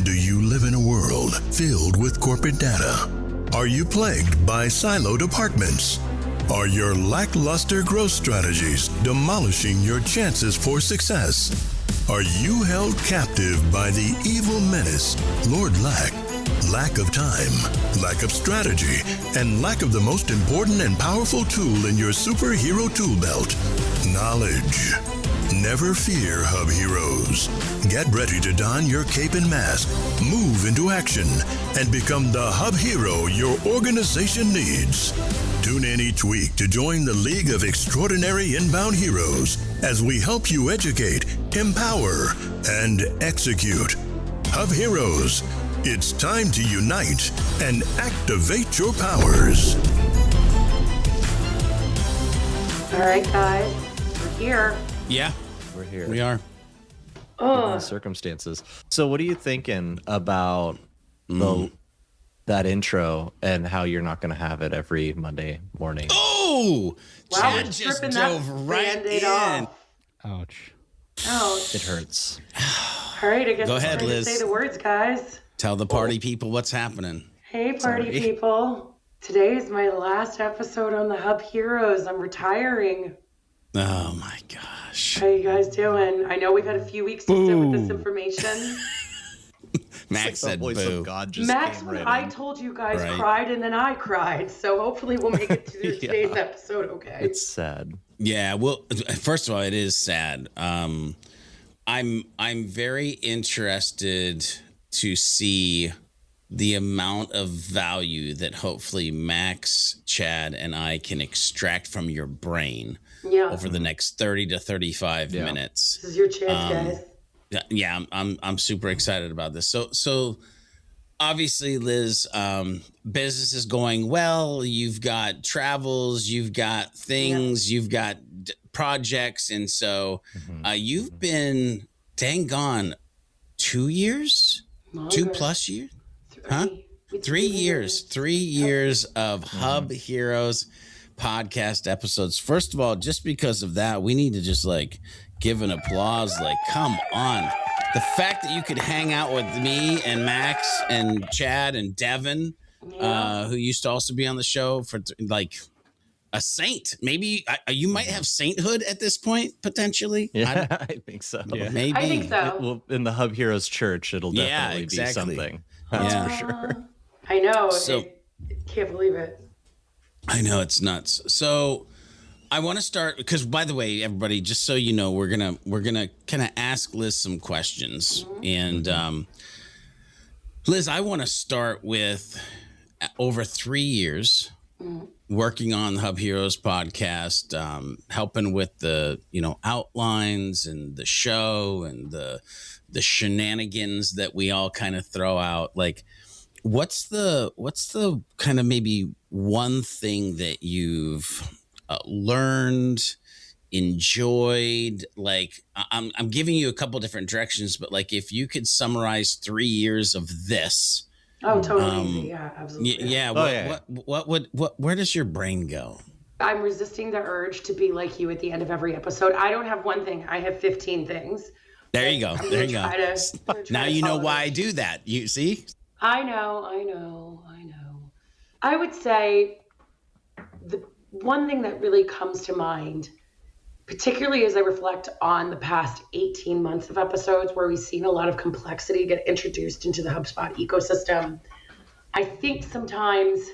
Do you live in a world filled with corporate data? Are you plagued by siloed departments? Are your lackluster growth strategies demolishing your chances for success? Are you held captive by the evil menace, Lord Lack? Lack of time, lack of strategy, and lack of the most important and powerful tool in your superhero tool belt, knowledge. Never fear, Hub Heroes. Get ready to don your cape and mask, move into action, and become the Hub Hero your organization needs. Tune in each week to join the League of Extraordinary Inbound Heroes as we help you educate, empower, and execute. Hub Heroes, it's time to unite and activate your powers. All right, guys, we're here. Yeah, we're here. We are. Given the circumstances. So what are you thinking about that intro and how you're not going to have it every Monday morning? Oh, wow, Chad just dove right in. Ouch. Ouch. It hurts. All right, I guess Go it's ahead, time to Liz. say the words, guys. Tell the party people what's happening. Hey, party Sorry. people. Today is my last episode on the Hub Heroes. I'm retiring. Oh my gosh. How you guys doing? I know we've had a few weeks to sit with this information. Max The said voice boo. of God just Max, came right I in. told you guys Right. cried and then I cried. So hopefully we'll make it through today's episode, okay? It's sad. Yeah, well, first of all, it is sad. I'm very interested to see the amount of value that hopefully Max, Chad, and I can extract from your brain Yeah. over the next 30 to 35 minutes. This is your chance, guys. Yeah, I'm super excited about this. So obviously, Liz, business is going well. You've got travels, you've got things, you've got projects, and so you've been dang gone 2 years, Longer. 2+ years, huh? 3 years, 3 years of Hub Heroes podcast episodes. First of all, just because of that, we need to just like give an applause. Like, come on. The fact that you could hang out with me and Max and Chad and Devin, who used to also be on the show for like a saint. Maybe you might have sainthood at this point, potentially. Yeah, I think so. Yeah. Maybe. I think so. Well, in the Hub Heroes Church, it'll definitely be something. That's for sure. I know. So- Can't believe it. I know, it's nuts. So I want to start because, by the way, everybody, just so you know, we're gonna kind of ask Liz some questions. And Liz, I want to start with over 3 years working on the Hub Heroes podcast, helping with the outlines and the show and the shenanigans that we all kind of throw out. Like, what's the kind of maybe one thing that you've learned, enjoyed? Like, I'm giving you a couple different directions, but like if you could summarize 3 years of this. Oh, totally easy. Yeah, absolutely. Yeah. Where does your brain go? I'm resisting the urge to be like you at the end of every episode. I don't have one thing. I have 15 things. There you go. There you go. Now you know why I do that. You see? I know. I would say the one thing that really comes to mind, particularly as I reflect on the past 18 months of episodes where we've seen a lot of complexity get introduced into the HubSpot ecosystem, I think sometimes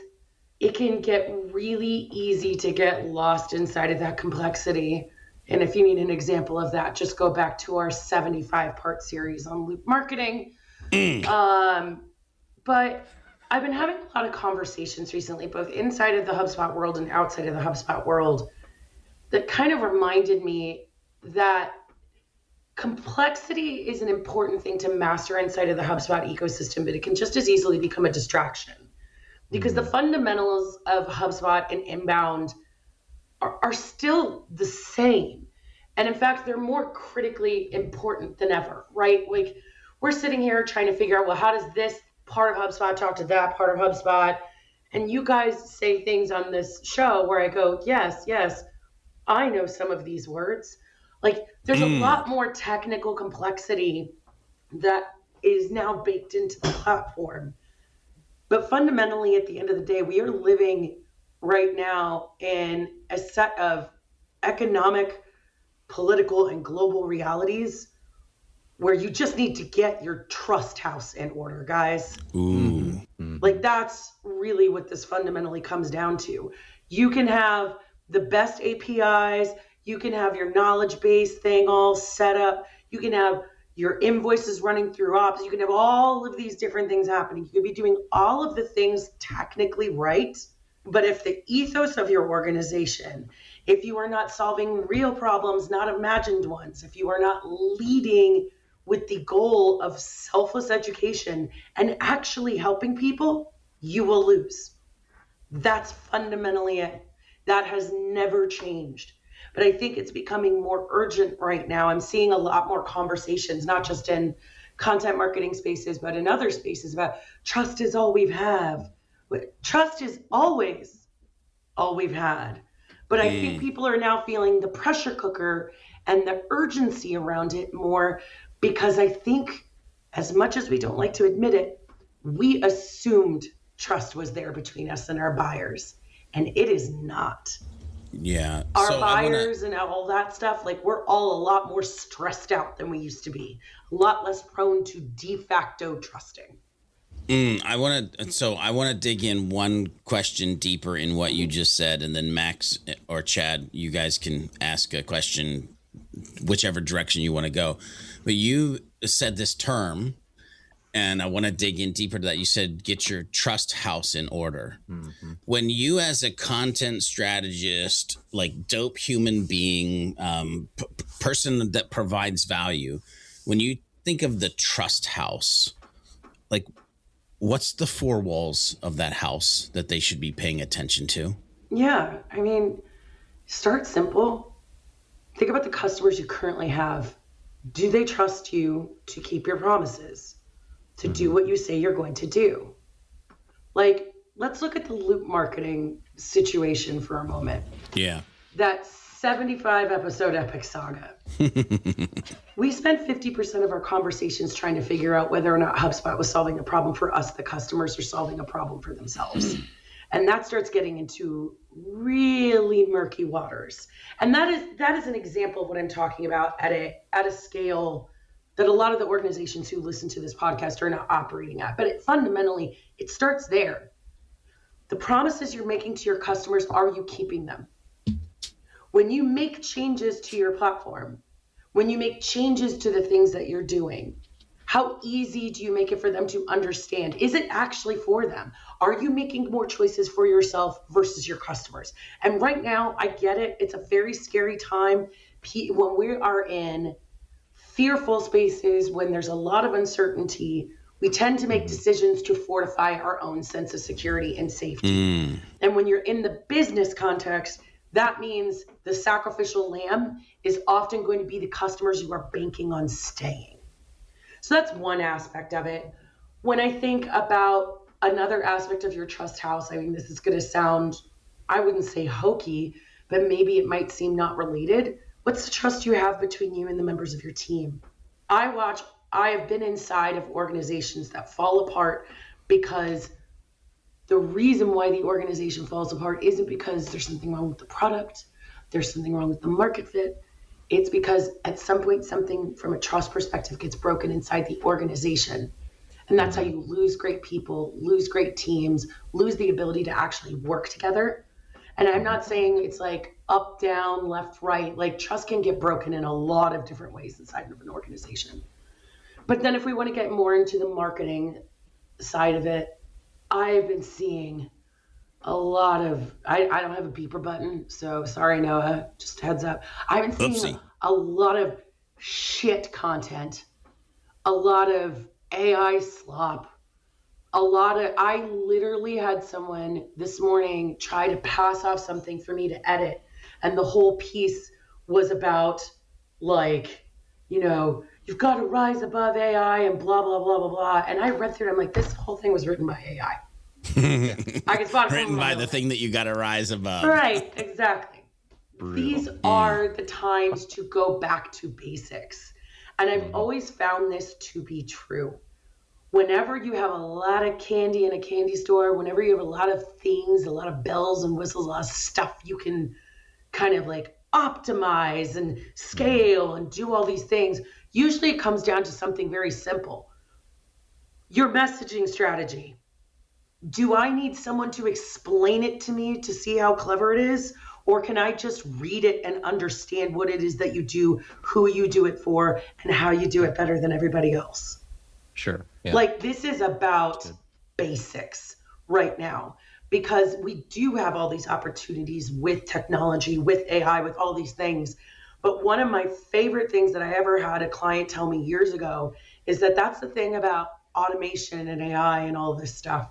it can get really easy to get lost inside of that complexity. And if you need an example of that, just go back to our 75-part series on loop marketing. But I've been having a lot of conversations recently, both inside of the HubSpot world and outside of the HubSpot world, that kind of reminded me that complexity is an important thing to master inside of the HubSpot ecosystem, but it can just as easily become a distraction because the fundamentals of HubSpot and inbound are still the same. And in fact, they're more critically important than ever, right? Like, we're sitting here trying to figure out, well, how does this part of HubSpot talk to that part of HubSpot? And you guys say things on this show where I go, yes, I know some of these words. Like, there's a lot more technical complexity that is now baked into the platform. But fundamentally, at the end of the day, we are living right now in a set of economic, political, and global realities where you just need to get your trust house in order, guys. Ooh. Like, that's really what this fundamentally comes down to. You can have the best APIs, you can have your knowledge base thing all set up, you can have your invoices running through ops, you can have all of these different things happening. You can be doing all of the things technically right, but if the ethos of your organization, if you are not solving real problems, not imagined ones, if you are not leading with the goal of selfless education and actually helping people, you will lose. That's fundamentally it. That has never changed. But I think it's becoming more urgent right now. I'm seeing a lot more conversations, not just in content marketing spaces, but in other spaces about trust is all we've have. Trust is always all we've had. But I think people are now feeling the pressure cooker and the urgency around it more, because I think, as much as we don't like to admit it, we assumed trust was there between us and our buyers, and it is not. Yeah. Our buyers and all that stuff, like, we're all a lot more stressed out than we used to be, a lot less prone to de facto trusting. I want to dig in one question deeper in what you just said, and then Max or Chad, you guys can ask a question, whichever direction you want to go. But you said this term, and I want to dig in deeper to that. You said, get your trust house in order. Mm-hmm. When you, as a content strategist, like dope human being, person that provides value, when you think of the trust house, like, what's the four walls of that house that they should be paying attention to? Yeah, I mean, start simple. Think about the customers you currently have. Do they trust you to keep your promises, to do what you say you're going to do? Like, let's look at the loop marketing situation for a moment. Yeah. That 75 episode epic saga. We spent 50% of our conversations trying to figure out whether or not HubSpot was solving a problem for us, the customers, or solving a problem for themselves. And that starts getting into really murky waters. And that is an example of what I'm talking about at a scale that a lot of the organizations who listen to this podcast are not operating at. But fundamentally, it starts there. The promises you're making to your customers, are you keeping them? When you make changes to your platform, when you make changes to the things that you're doing, how easy do you make it for them to understand? Is it actually for them? Are you making more choices for yourself versus your customers? And right now, I get it. It's a very scary time when we are in fearful spaces, when there's a lot of uncertainty. We tend to make decisions to fortify our own sense of security and safety. And when you're in the business context, that means the sacrificial lamb is often going to be the customers you are banking on staying. So that's one aspect of it. When I think about another aspect of your trust house, I mean, this is going to sound, I wouldn't say hokey, but maybe it might seem not related. What's the trust you have between you and the members of your team? I have been inside of organizations that fall apart because the reason why the organization falls apart isn't because there's something wrong with the product, there's something wrong with the market fit. It's because at some point, something from a trust perspective gets broken inside the organization. And that's how you lose great people, lose great teams, lose the ability to actually work together. And I'm not saying it's like up, down, left, right. Like, trust can get broken in a lot of different ways inside of an organization. But then if we want to get more into the marketing side of it, I've been seeing a lot of, I don't have a beeper button, so sorry, Noah, just heads up. I've been seeing a lot of shit content, a lot of AI slop, I literally had someone this morning try to pass off something for me to edit. And the whole piece was about, like, you know, you've got to rise above AI and blah, blah, blah, blah, blah. And I read through it. I'm like, this whole thing was written by AI. I can spot it written by the thing that you got to rise above. Right, exactly. Brutal. These are the times to go back to basics. And I've always found this to be true. whenever you have a lot of candy in a candy store, whenever you have a lot of things, a lot of bells and whistles, a lot of stuff you can kind of like optimize and scale and do all these things, usually it comes down to something very simple. Your messaging strategy. Do I need someone to explain it to me to see how clever it is? Or can I just read it and understand what it is that you do, who you do it for, and how you do it better than everybody else? Sure. Yeah. Like, this is about basics right now, because we do have all these opportunities with technology, with AI, with all these things. But one of my favorite things that I ever had a client tell me years ago is that that's the thing about automation and AI and all this stuff.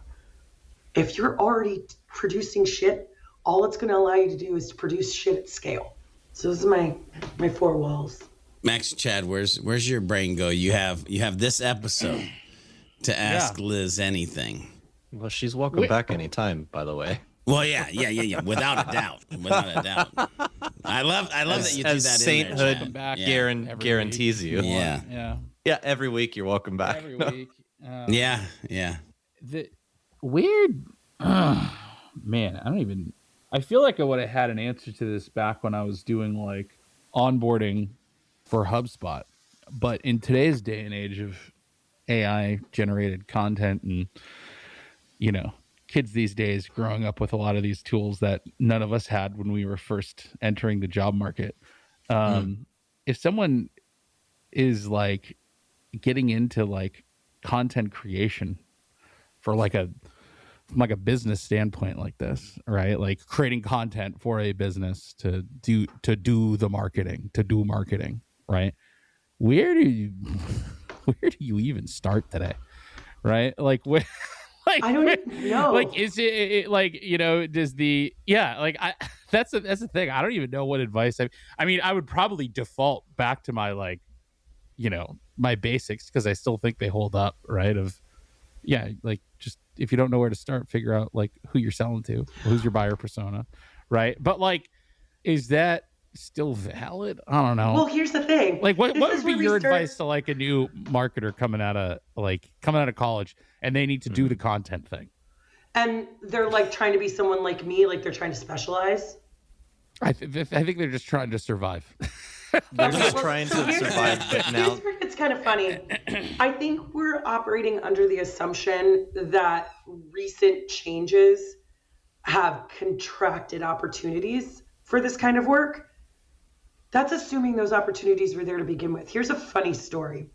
If you're already producing shit, all it's going to allow you to do is to produce shit at scale. So those are my four walls. Max, Chad, where's your brain go? You have this episode to ask Liz anything. Well, she's welcome back anytime, by the way. Well, yeah, without a doubt. I love that you do that. Sainthood in there, guarantees you. Yeah. Every week you're welcome back. Every week. Yeah. The weird, man. I feel like I would have had an answer to this back when I was doing like onboarding for HubSpot, but in today's day and age of AI generated content and kids these days growing up with a lot of these tools that none of us had when we were first entering the job market. If someone is like getting into like content creation for like from a business standpoint like this, right? Like creating content for a business to do the marketing, right? Where do you even start today, right? Like what? Like, I don't even know. Like, is it like, does that's the thing. I don't even know what advice I would probably default back to my like, my basics, because I still think they hold up, right? Like just if you don't know where to start, figure out like who you're selling to, who's your buyer persona, right? But like, is that still valid? I don't know. Well, here's the thing. Like, what would be your advice to like a new marketer coming out of college and they need to do the content thing? And they're like trying to be someone like me, like they're trying to specialize. I think they're just trying to survive. They're just trying to survive, but now it's kind of funny. I think we're operating under the assumption that recent changes have contracted opportunities for this kind of work. That's assuming those opportunities were there to begin with. Here's a funny story.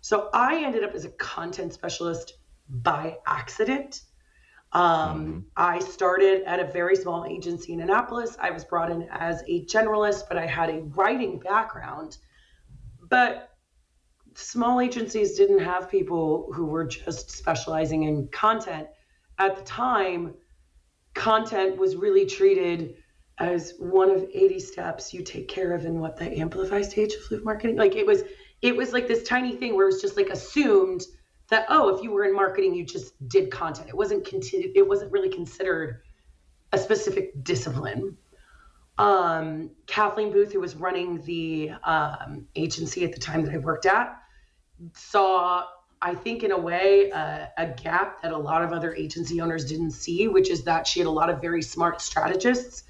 So I ended up as a content specialist by accident. I started at a very small agency in Annapolis. I was brought in as a generalist, but I had a writing background. But small agencies didn't have people who were just specializing in content. At the time, content was really treated as one of 80 steps you take care of in what the amplify stage of flute marketing. Like it was like this tiny thing where it was just like assumed that, if you were in marketing, you just did content. It wasn't really considered a specific discipline. Kathleen Booth, who was running the agency at the time that I worked at, saw, I think in a way, a gap that a lot of other agency owners didn't see, which is that she had a lot of very smart strategists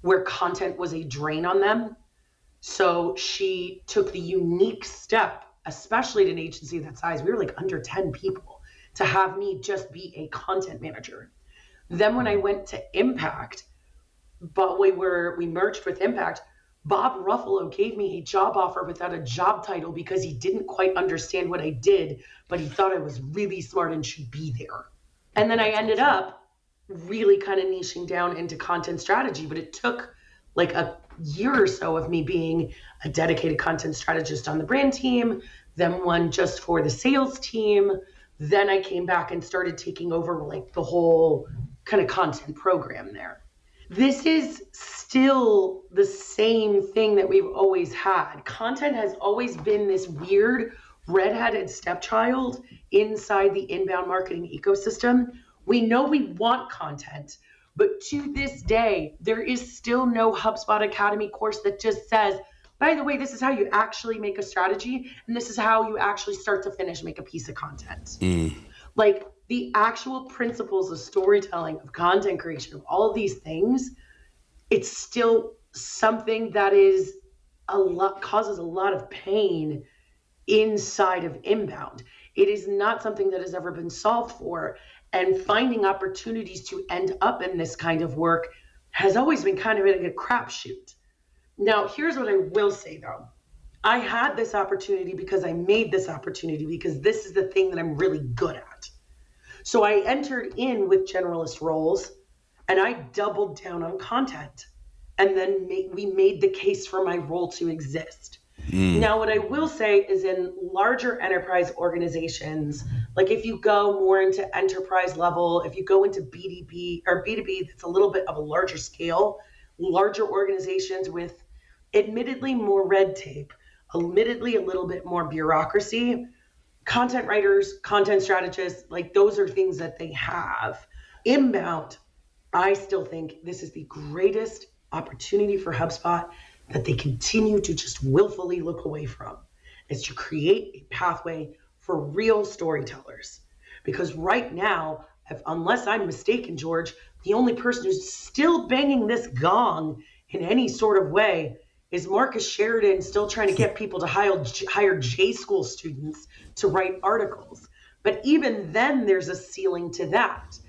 where content was a drain on them. So she took the unique step, especially at an agency that size, we were like under 10 people, to have me just be a content manager. Then when I went to Impact, but we merged with Impact, Bob Ruffalo gave me a job offer without a job title because he didn't quite understand what I did, but he thought I was really smart and should be there. And then I ended up really kind of niching down into content strategy, but it took like a year or so of me being a dedicated content strategist on the brand team, then one just for the sales team. Then I came back and started taking over like the whole kind of content program there. This is still the same thing that we've always had. Content has always been this weird red-headed stepchild inside the inbound marketing ecosystem. We know we want content, but to this day, there is still no HubSpot Academy course that just says, by the way, this is how you actually make a strategy. And this is how you actually start to finish make a piece of content. Like the actual principles of storytelling, of content creation, of all of these things, it's still something that is causes a lot of pain inside of inbound. It is not something that has ever been solved for. And finding opportunities to end up in this kind of work has always been kind of a crapshoot. Now, here's what I will say though. I had this opportunity because I made this opportunity, because this is the thing that I'm really good at. So I entered in with generalist roles and I doubled down on content. And then we made the case for my role to exist. Now, what I will say is in larger enterprise organizations, like if you go more into enterprise level, if you go into B2B or B2B, that's a little bit of a larger scale, larger organizations with admittedly more red tape, admittedly a little bit more bureaucracy, content writers, content strategists, like those are things that they have. Inbound, I still think this is the greatest opportunity for HubSpot that they continue to just willfully look away from, is to create a pathway for real storytellers. Because right now, unless I'm mistaken, George, the only person who's still banging this gong in any sort of way is Marcus Sheridan, still trying to get people to hire J-School students to write articles. But even then, there's a ceiling to that.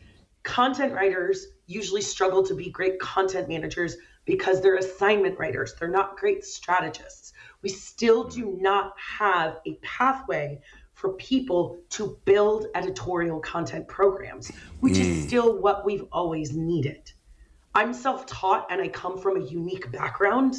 Content writers usually struggle to be great content managers because they're assignment writers. They're not great strategists. We still do not have a pathway for people to build editorial content programs, which is still what we've always needed. I'm self-taught and I come from a unique background,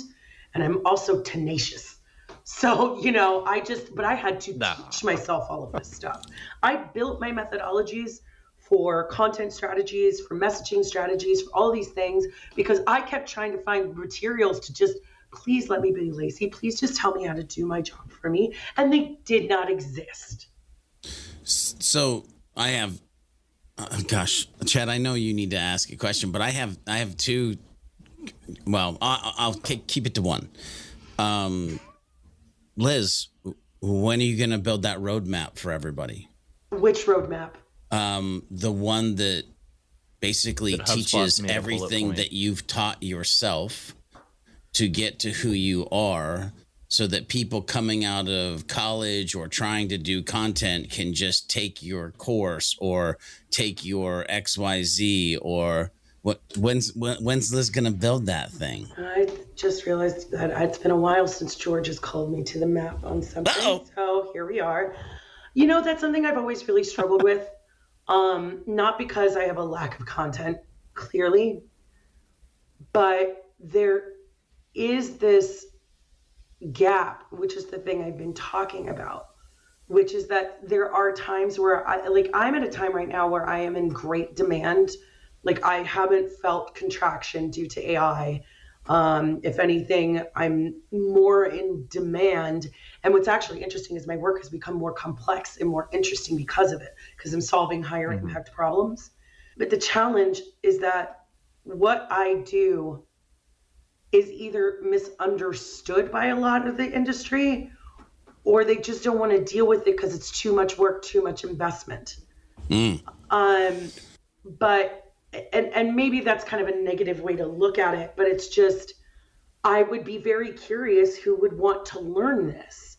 and I'm also tenacious. So, but I had to teach myself all of this stuff. I built my methodologies for content strategies, for messaging strategies, for all these things, because I kept trying to find materials to just, please let me be lazy. Please just tell me how to do my job for me. And they did not exist. So I have, Chad, I know you need to ask a question, but I have two. Well, I'll keep it to one. Liz, when are you going to build that roadmap for everybody? Which roadmap? The one that basically teaches everything that you've taught yourself to get to who you are, so that people coming out of college or trying to do content can just take your course or take your XYZ or what? When's Liz going to build that thing? I just realized that it's been a while since George has called me to the map on something. Uh-oh. So here we are. That's something I've always really struggled with. Not because I have a lack of content, clearly, but there is this gap, which is the thing I've been talking about, which is that there are times where I'm at a time right now where I am in great demand. Like I haven't felt contraction due to AI. If anything, I'm more in demand. And what's actually interesting is my work has become more complex and more interesting because of it, because I'm solving higher impact problems. But the challenge is that what I do is either misunderstood by a lot of the industry, or they just don't want to deal with it because it's too much work, too much investment. But maybe that's kind of a negative way to look at it, but it's just, I would be very curious who would want to learn this,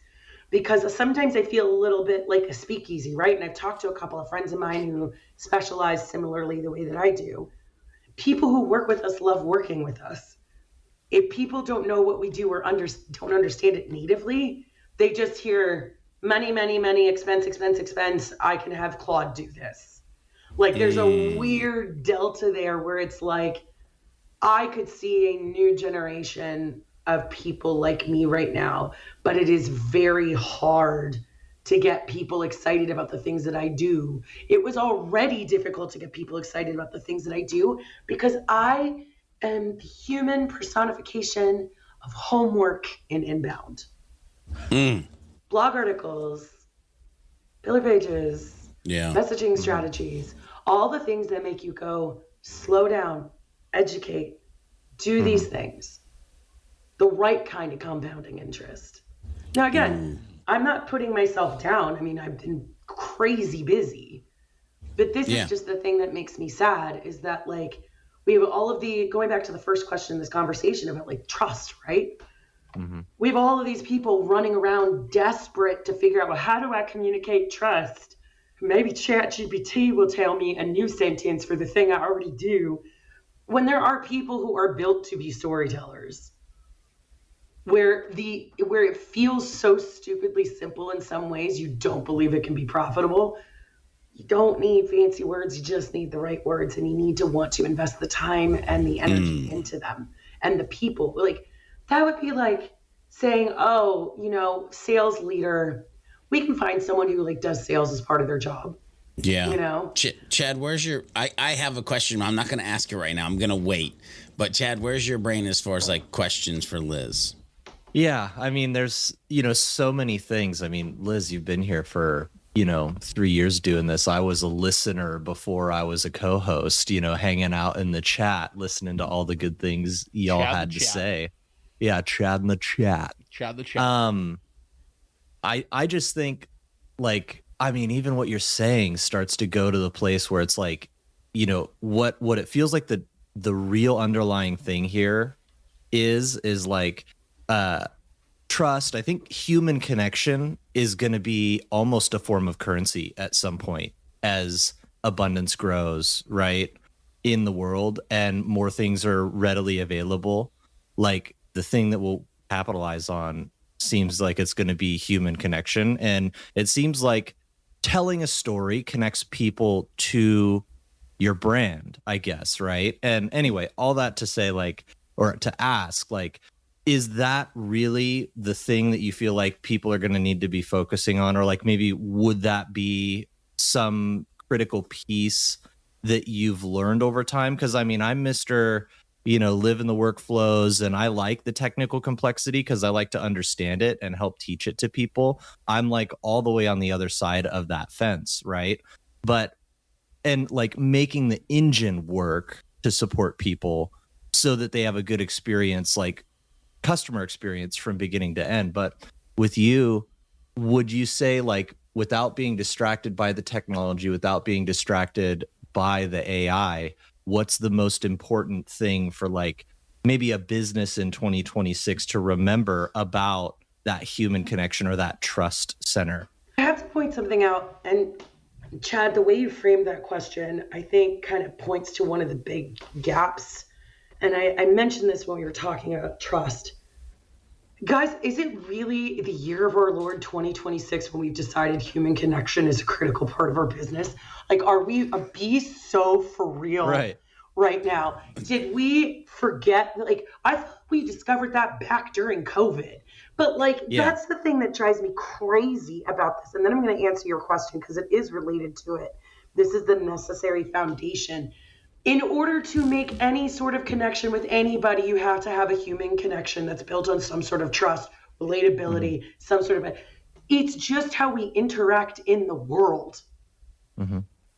because sometimes I feel a little bit like a speakeasy, right? And I've talked to a couple of friends of mine who specialize similarly the way that I do. People who work with us love working with us. If people don't know what we do or don't understand it natively, they just hear money, expense. I can have Claude do this. Like there's a weird delta there where it's like, I could see a new generation of people like me right now, but it is very hard to get people excited about the things that I do. It was already difficult to get people excited about the things that I do because I am the human personification of homework in inbound. Blog articles, pillar pages, messaging strategies, all the things that make you go, slow down, educate, do these things. the right kind of compounding interest. Now, again, I'm not putting myself down. I mean, I've been crazy busy, but this is just the thing that makes me sad is that like we have all of the, going back to the first question in this conversation about like trust, right? Mm-hmm. We have all of these people running around desperate to figure out, well, how do I communicate trust? Maybe ChatGPT will tell me a new sentence for the thing I already do. When there are people who are built to be storytellers, where it feels so stupidly simple in some ways, you don't believe it can be profitable. You don't need fancy words, you just need the right words, and you need to want to invest the time and the energy into them. And the people, like, that would be like saying, oh, you know, sales leader, we can find someone who like does sales as part of their job. Yeah. You know, Chad, where's your, I have a question. I'm not going to ask it right now. I'm going to wait. But Chad, where's your brain as far as like questions for Liz? Yeah. I mean, there's, you know, so many things. I mean, Liz, you've been here for, you know, 3 years doing this. I was a listener before I was a co-host, you know, hanging out in the chat, listening to all the good things y'all had to say. Yeah. Chad in the chat. Chad the chat. I just think like, I mean, even what you're saying starts to go to the place where it's like, you know, what it feels like the real underlying thing here is like trust. I think human connection is going to be almost a form of currency at some point as abundance grows, right, in the world and more things are readily available. Like the thing that we'll capitalize on seems like it's going to be human connection. And it seems like telling a story connects people to your brand, I guess, right? And anyway, all that to say, like, or to ask, like, is that really the thing that you feel like people are going to need to be focusing on? Or like maybe would that be some critical piece that you've learned over time? Because I mean, I'm Mr. you know, live in the workflows and I like the technical complexity because I like to understand it and help teach it to people. I'm like all the way on the other side of that fence, right? But, and like making the engine work to support people so that they have a good experience, like customer experience from beginning to end. But with you, would you say like without being distracted by the technology, without being distracted by the AI, what's the most important thing for like maybe a business in 2026 to remember about that human connection or that trust center? I have to point something out. And Chad, the way you framed that question, I think kind of points to one of the big gaps. And I mentioned this when we were talking about trust. Guys, is it really the year of our Lord 2026 when we've decided human connection is a critical part of our business? Like, are we be so for real right now? Did we forget? Like, I thought we discovered that back during COVID. But like, that's the thing that drives me crazy about this. And then I'm going to answer your question because it is related to it. This is the necessary foundation. In order to make any sort of connection with anybody, you have to have a human connection that's built on some sort of trust, relatability, some sort of, it's just how we interact in the world.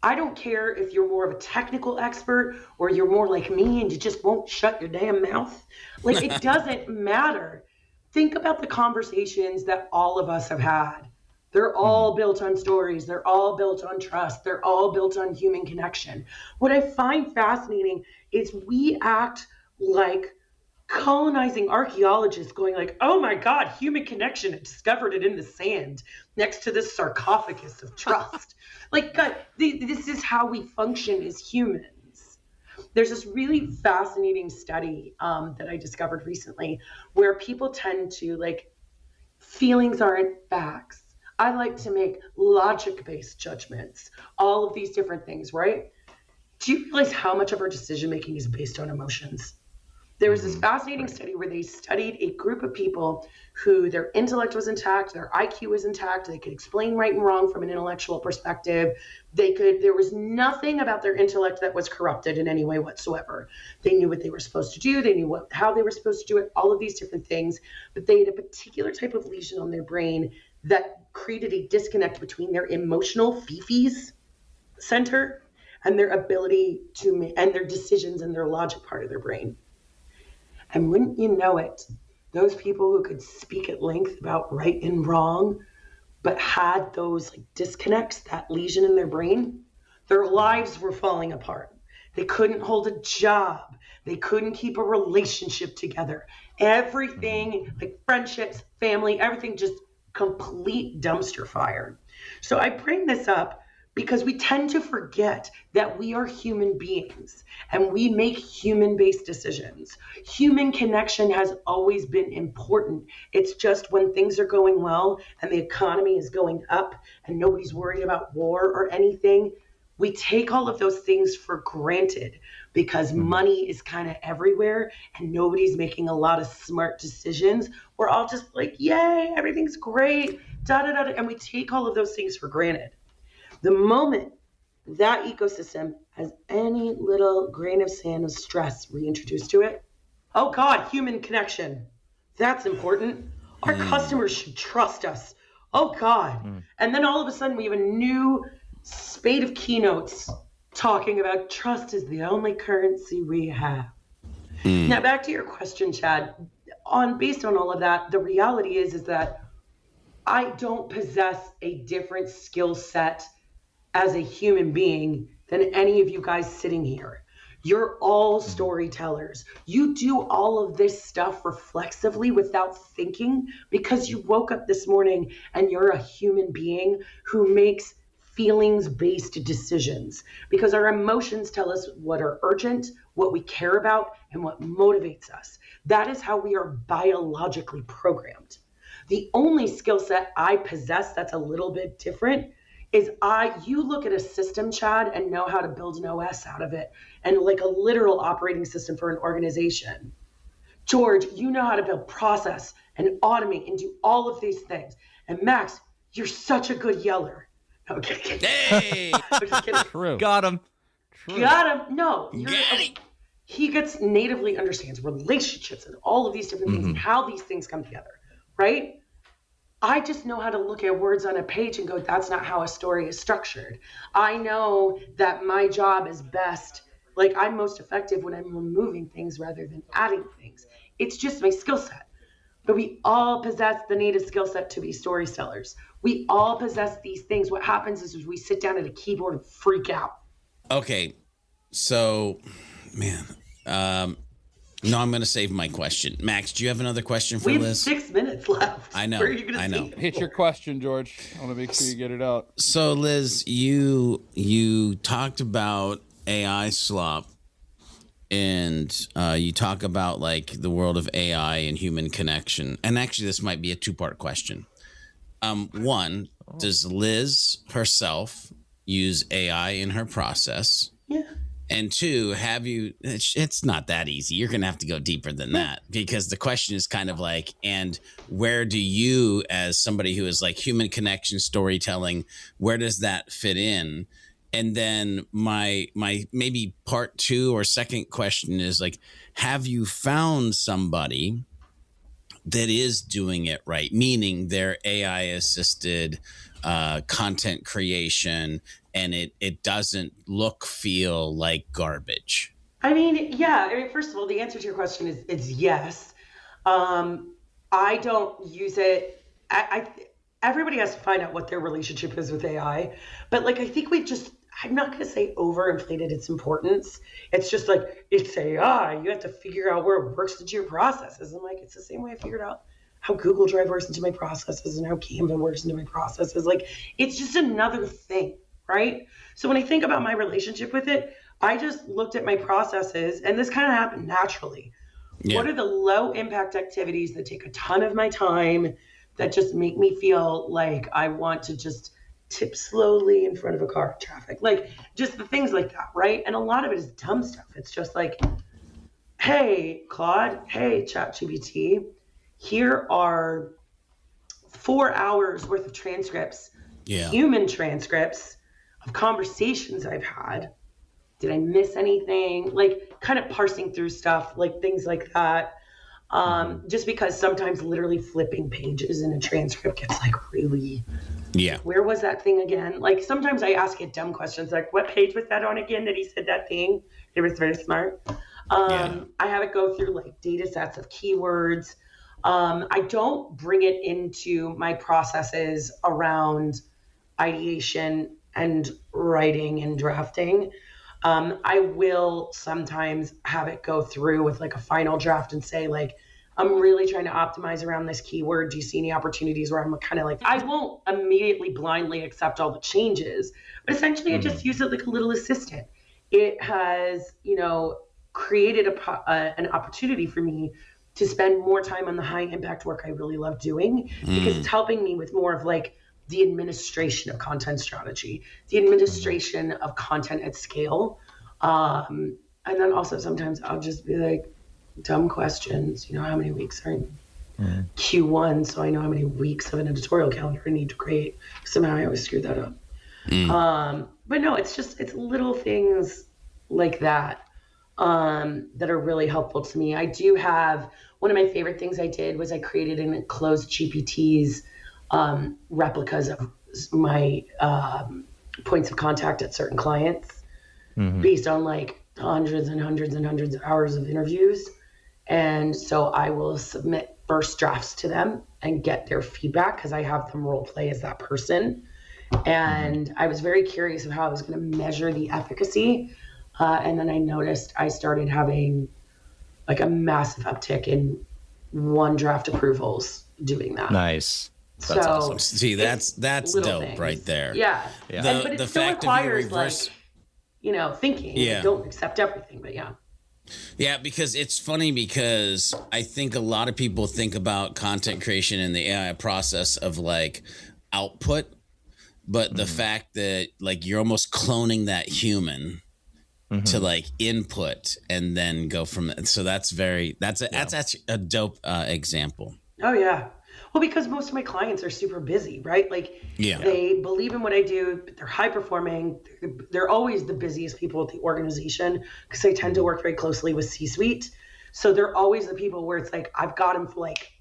I don't care if you're more of a technical expert or you're more like me and you just won't shut your damn mouth. Like, it doesn't matter. Think about the conversations that all of us have had. They're all built on stories. They're all built on trust. They're all built on human connection. What I find fascinating is we act like colonizing archaeologists going like, oh my God, human connection, I discovered it in the sand next to this sarcophagus of trust. Like, God, this is how we function as humans. There's this really fascinating study that I discovered recently where people tend to like, feelings aren't facts. I like to make logic-based judgments, all of these different things, right? Do you realize how much of our decision-making is based on emotions? There was this fascinating study where they studied a group of people who their intellect was intact, their IQ was intact, they could explain right and wrong from an intellectual perspective. There was nothing about their intellect that was corrupted in any way whatsoever. They knew what they were supposed to do, they knew how they were supposed to do it, all of these different things, but they had a particular type of lesion on their brain that created a disconnect between their emotional fifis center and their ability to and their decisions and their logic part of their brain. And wouldn't you know it, those people who could speak at length about right and wrong, but had those like disconnects, that lesion in their brain, their lives were falling apart. They couldn't hold a job. They couldn't keep a relationship together. Everything, like friendships, family, everything just complete dumpster fire. So I bring this up because we tend to forget that we are human beings and we make human-based decisions. Human connection has always been important. It's just when things are going well and the economy is going up and nobody's worried about war or anything, we take all of those things for granted because money is kind of everywhere and nobody's making a lot of smart decisions. We're all just like, yay, everything's great, and we take all of those things for granted. The moment that ecosystem has any little grain of sand of stress reintroduced to it, oh God, human connection. That's important. Our customers should trust us. Oh God. And then all of a sudden we have a new spate of keynotes talking about trust is the only currency we have. Now back to your question, Chad. Based on all of that, the reality is that I don't possess a different skill set as a human being than any of you guys sitting here. You're all storytellers. You do all of this stuff reflexively without thinking because you woke up this morning and you're a human being who makes feelings-based decisions because our emotions tell us what are urgent, what we care about, and what motivates us. That is how we are biologically programmed. The only skill set I possess that's a little bit different is you look at a system, Chad, and know how to build an OS out of it and like a literal operating system for an organization. George, you know how to build process and automate and do all of these things. And Max, you're such a good yeller. No, I'm kidding. Hey! I'm just kidding. True. Got him. Got him. No. He natively understands relationships and all of these different things and how these things come together, right? I just know how to look at words on a page and go, that's not how a story is structured. I know that my job is best, like I'm most effective when I'm removing things rather than adding things. It's just my skill set. But we all possess the native skill set to be storytellers. We all possess these things. What happens is we sit down at a keyboard and freak out. Okay. So, man, no, I'm going to save my question. Max, do you have another question for We have Liz? 6 minutes left. I know. Where are you gonna I know. take it? Hit your question, George. I want to make sure you get it out. So, Liz, you talked about AI slop, and you talk about like the world of AI and human connection. And actually, this might be a two-part question. One, does Liz herself use AI in her process? Yeah. And two, it's not that easy. You're going to have to go deeper than that because the question is kind of like, and where do you, as somebody who is like human connection storytelling, where does that fit in? And then my maybe part two or second question is like, have you found somebody that is doing it right? Meaning their AI assisted content creation and it doesn't feel like garbage. I mean, yeah. I mean, first of all, the answer to your question is yes. I don't use it. Everybody has to find out what their relationship is with AI. But like, I think I'm not going to say overinflated its importance. It's just like, it's AI. You have to figure out where it works into your processes. I'm like, it's the same way I figured out how Google Drive works into my processes and how Canva works into my processes. Like, it's just another thing, right? So when I think about my relationship with it, I just looked at my processes, and this kind of happened naturally. Yeah. What are the low impact activities that take a ton of my time that just make me feel like I want to just tip slowly in front of a car in traffic? Like, just the things like that, right? And a lot of it is dumb stuff. It's just like, hey, Claude, hey, ChatGPT, here are 4 hours worth of transcripts, human transcripts of conversations I've had. Did I miss anything? Like, kind of parsing through stuff, like things like that. Just because sometimes literally flipping pages in a transcript gets like really, where was that thing again? Like, sometimes I ask it dumb questions like, what page was that on again that he said that thing? It was very smart. I have it go through like data sets of keywords. I don't bring it into my processes around ideation and writing and drafting. I will sometimes have it go through with like a final draft and say like, I'm really trying to optimize around this keyword. Do you see any opportunities where I'm kind of like, I won't immediately blindly accept all the changes, but essentially I just use it like a little assistant. It has, created an opportunity for me to spend more time on the high impact work I really love doing, because it's helping me with more of like the administration of content strategy, the administration of content at scale. And then also sometimes I'll just be like, dumb questions, how many weeks are in Q1, so I know how many weeks of an editorial calendar I need to create. Somehow I always screw that up. But no, it's little things like that that are really helpful to me. I do have, one of my favorite things I did was I created and enclosed GPT's replicas of my points of contact at certain clients based on like hundreds and hundreds and hundreds of hours of interviews. And so I will submit first drafts to them and get their feedback because I have them role play as that person. And I was very curious of how I was going to measure the efficacy. And then I noticed I started having like a massive uptick in one draft approvals doing that. Nice. That's awesome. See, that's dope things. Right there. Yeah. But it still requires thinking. Yeah. Don't accept everything, but yeah. Yeah, because it's funny because I think a lot of people think about content creation in the AI process of like output, but the fact that like you're almost cloning that human to like input and then go from it. So that's actually a dope example. Oh yeah. Well, because most of my clients are super busy, right? Like they believe in what I do, but they're high performing. They're always the busiest people at the organization because I tend to work very closely with C-suite. So they're always the people where it's like, I've got them for like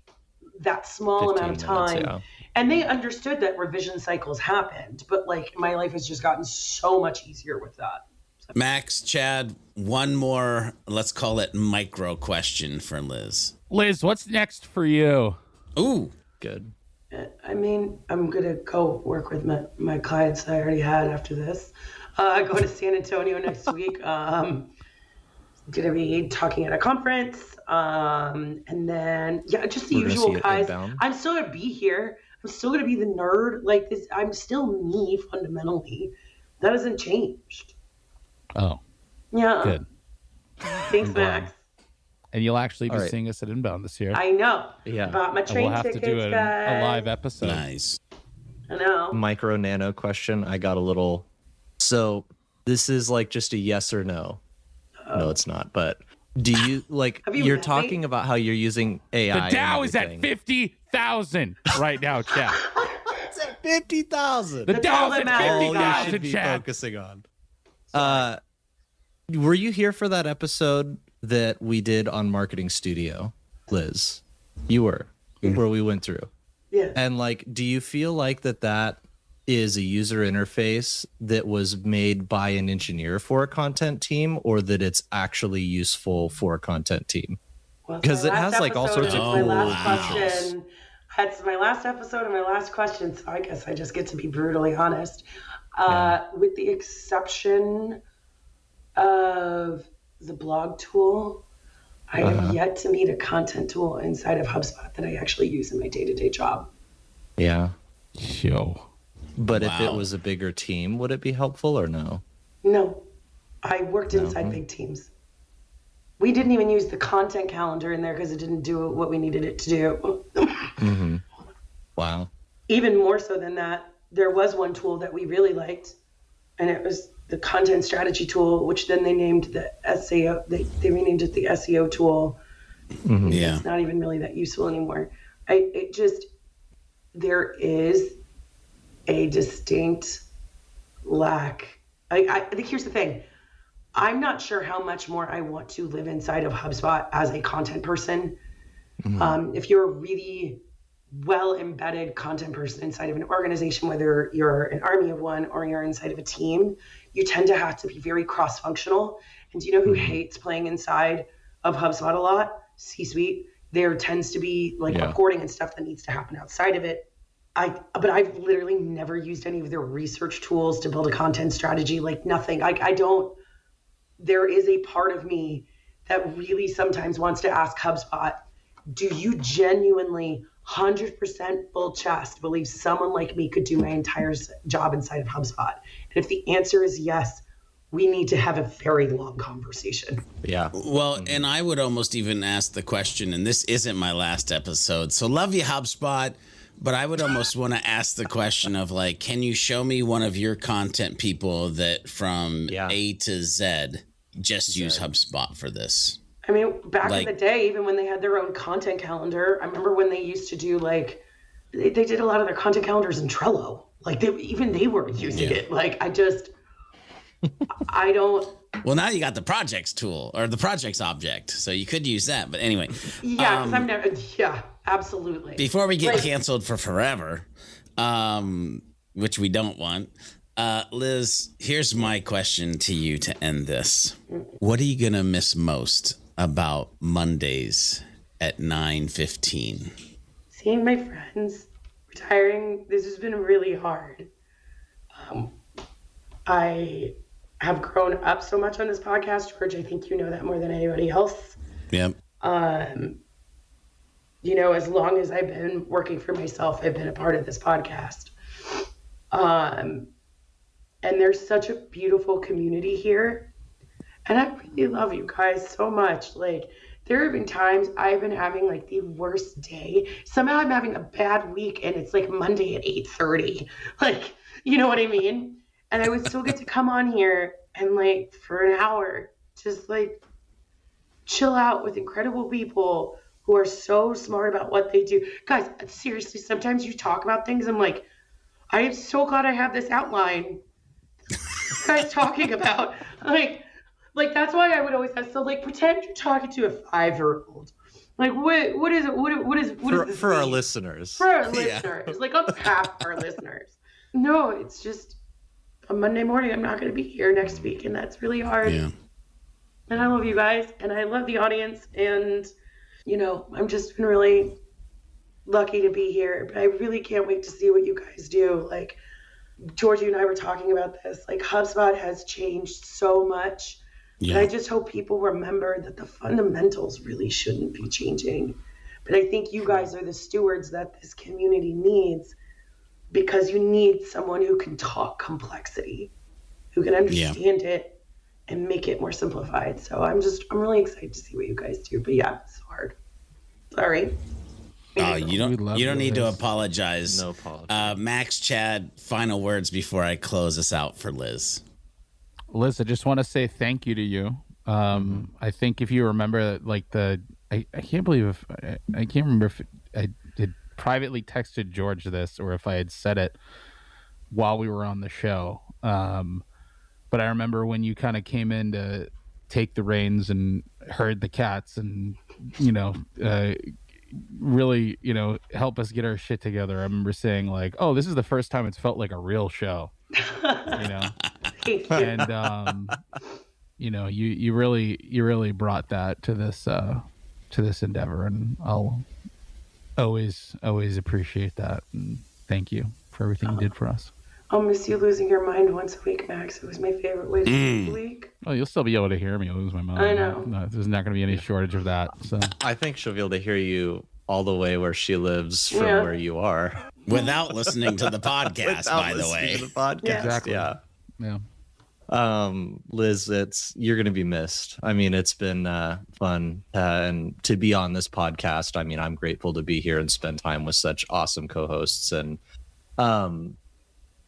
that small amount of time. Minutes, yeah. And they understood that revision cycles happened, but like my life has just gotten so much easier with that. So. Max, Chad, one more, let's call it micro question for Liz. Liz, what's next for you? Ooh. Good. I mean, I'm going to go work with my clients that I already had after this. I go to San Antonio next week. Going to be talking at a conference. And then, just the usual guys. I'm still going to be here. I'm still going to be the nerd. Like this, I'm still me fundamentally. That hasn't changed. Oh. Yeah. Good. Thanks, Max. And you'll actually be seeing us at Inbound this year. I know. Yeah. Bought my train we'll have tickets, to do a live guys. episode. Nice. I know. Micro nano question. I got a little. So this is like just a yes or no. No, it's not. But do you like? You're talking about how you're using AI. The Dow is at 50,000 right now, Chad. It's at 50,000. The Dow's at all you 50,000, should be Chad. focusing on. Were you here for that episode that we did on Marketing Studio, Liz? You were, where we went through. Yeah. And like, do you feel like that is a user interface that was made by an engineer for a content team, or that it's actually useful for a content team? Because it has like all sorts of my last question. That's my last episode and my last question, so I guess I just get to be brutally honest. With the exception of the blog tool, I have yet to meet a content tool inside of HubSpot that I actually use in my day-to-day job. Yeah. Yo. But if it was a bigger team, would it be helpful or no? No. I worked inside big teams. We didn't even use the content calendar in there because it didn't do what we needed it to do. Wow. Even more so than that, there was one tool that we really liked, and it was the content strategy tool, which then they named the SEO. They renamed it the SEO tool. Yeah. It's not even really that useful anymore. There is a distinct lack. I think here's the thing. I'm not sure how much more I want to live inside of HubSpot as a content person. If you're a really well embedded content person inside of an organization, whether you're an army of one or you're inside of a team, you tend to have to be very cross-functional. And do you know who hates playing inside of HubSpot a lot? C-suite. there tends to be like reporting and stuff that needs to happen outside of it. But I've literally never used any of their research tools to build a content strategy, like nothing. There is a part of me that really sometimes wants to ask HubSpot, do you genuinely 100% full chest believe someone like me could do my entire job inside of HubSpot? And if the answer is yes, we need to have a very long conversation. Yeah. Well, and I would almost even ask the question, and this isn't my last episode, so love you, HubSpot, but I would almost want to ask the question of like, can you show me one of your content people that from A to Z just use HubSpot for this? I mean, back in the day, even when they had their own content calendar, I remember when they used to do like, they did a lot of their content calendars in Trello. Like they were using it. Like I don't. Well, now you got the projects tool or the projects object, so you could use that. But anyway. Yeah, because I'm never. Yeah, absolutely. Before we get canceled for forever, which we don't want, Liz, here's my question to you to end this. What are you gonna miss most about Mondays at 9:15? Seeing my friends, retiring. This has been really hard. I have grown up so much on this podcast, George. I think you know that more than anybody else. Yep. You know, as long as I've been working for myself, I've been a part of this podcast. And there's such a beautiful community here. And I really love you guys so much. Like, there have been times I've been having like the worst day. Somehow I'm having a bad week and it's like Monday at 8:30. Like, you know what I mean? And I would still get to come on here and like for an hour, just like chill out with incredible people who are so smart about what they do. Guys, seriously, sometimes you talk about things. I'm like, I am so glad I have this outline. You guys talking about like that's why I would always ask. So like, pretend you're talking to a 5-year-old. Like, what is it? What is this for our mean? listeners? For our listeners, like on behalf of our listeners. No, it's just a Monday morning. I'm not going to be here next week, and that's really hard. Yeah. And I love you guys, and I love the audience, and you know, I'm just been really lucky to be here. But I really can't wait to see what you guys do. Like, Georgie and I were talking about this. Like, HubSpot has changed so much. Yeah. And I just hope people remember that the fundamentals really shouldn't be changing. But I think you guys are the stewards that this community needs, because you need someone who can talk complexity, who can understand it and make it more simplified. So I'm really excited to see what you guys do. But yeah, it's hard. Sorry. Oh, you don't need to apologize. No apology. Max, Chad, final words before I close this out for Liz. Liz, I just want to say thank you to you. I think if you remember, like I can't believe I can't remember if I did privately texted George this or if I had said it while we were on the show. But I remember when you kind of came in to take the reins and herd the cats and, really, help us get our shit together. I remember saying like, oh, this is the first time it's felt like a real show, and, you really brought that to this endeavor, and I'll always appreciate that. And thank you for everything you did for us. I'll miss you losing your mind once a week, Max. It was my favorite way to spend the week. Oh, you'll still be able to hear me lose my mind. I know. No, there's not going to be any shortage of that. So I think she'll be able to hear you all the way where she lives from where you are. Without listening to the podcast, by the way. To the podcast. Yeah. Exactly. Yeah. Liz, you're going to be missed. I mean, it's been fun and to be on this podcast. I mean, I'm grateful to be here and spend time with such awesome co-hosts. And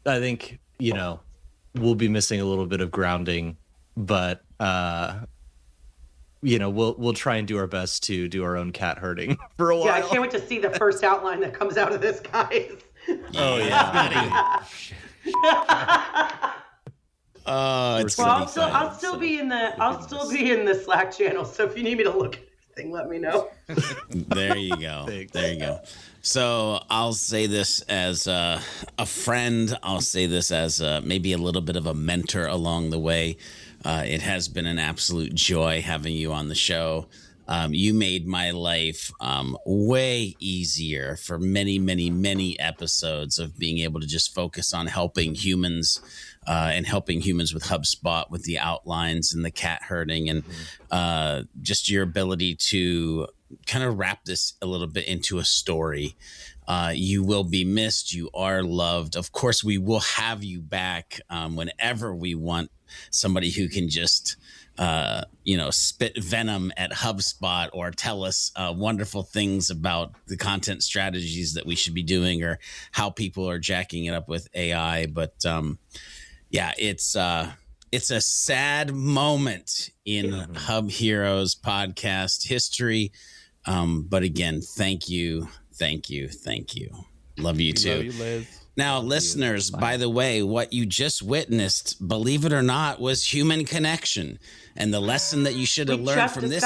I think, we'll be missing a little bit of grounding, but we'll try and do our best to do our own cat herding for a while. Yeah, I can't wait to see the first outline that comes out of this, guys. Oh yeah. I'll still be in the Slack channel. So if you need me to look at anything, let me know. There you go. There you go. So I'll say this as a friend. I'll say this as maybe a little bit of a mentor along the way. It has been an absolute joy having you on the show. You made my life way easier for many, many, many episodes of being able to just focus on helping humans and helping humans with HubSpot, with the outlines and the cat herding, and just your ability to kind of wrap this a little bit into a story. You will be missed. You are loved. Of course, we will have you back whenever we want somebody who can just spit venom at HubSpot or tell us wonderful things about the content strategies that we should be doing or how people are jacking it up with AI. But it's a sad moment in Hub Heroes podcast history. But again, thank you. Love you too. Love you, Liz. Now, listeners, by the way, what you just witnessed, believe it or not, was human connection. And the lesson that you should have learned from this.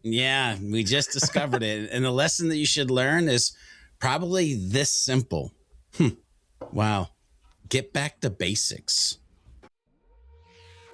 Yeah, we just discovered it. And the lesson that you should learn is probably this simple. Wow. Get back to basics.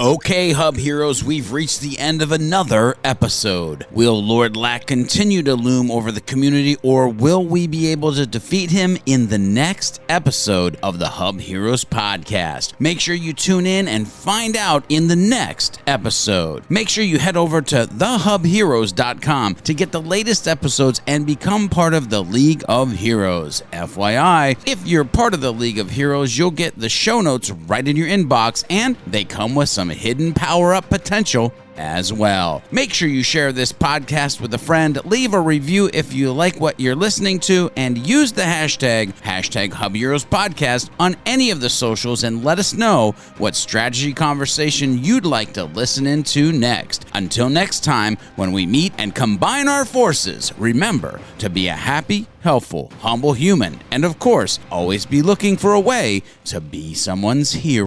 Okay, Hub Heroes, we've reached the end of another episode. Will Lord Lack continue to loom over the community, or will we be able to defeat him in the next episode of the Hub Heroes Podcast? Make sure you tune in and find out in the next episode. Make sure you head over to thehubheroes.com to get the latest episodes and become part of the League of Heroes. FYI, if you're part of the League of Heroes, you'll get the show notes right in your inbox, and they come with some hidden power-up potential as well. Make sure you share this podcast with a friend, leave a review if you like what you're listening to, and use the hashtag HubHeroes Podcast on any of the socials and let us know what strategy conversation you'd like to listen into next. Until next time, when we meet and combine our forces, remember to be a happy, helpful, humble human, and of course, always be looking for a way to be someone's hero.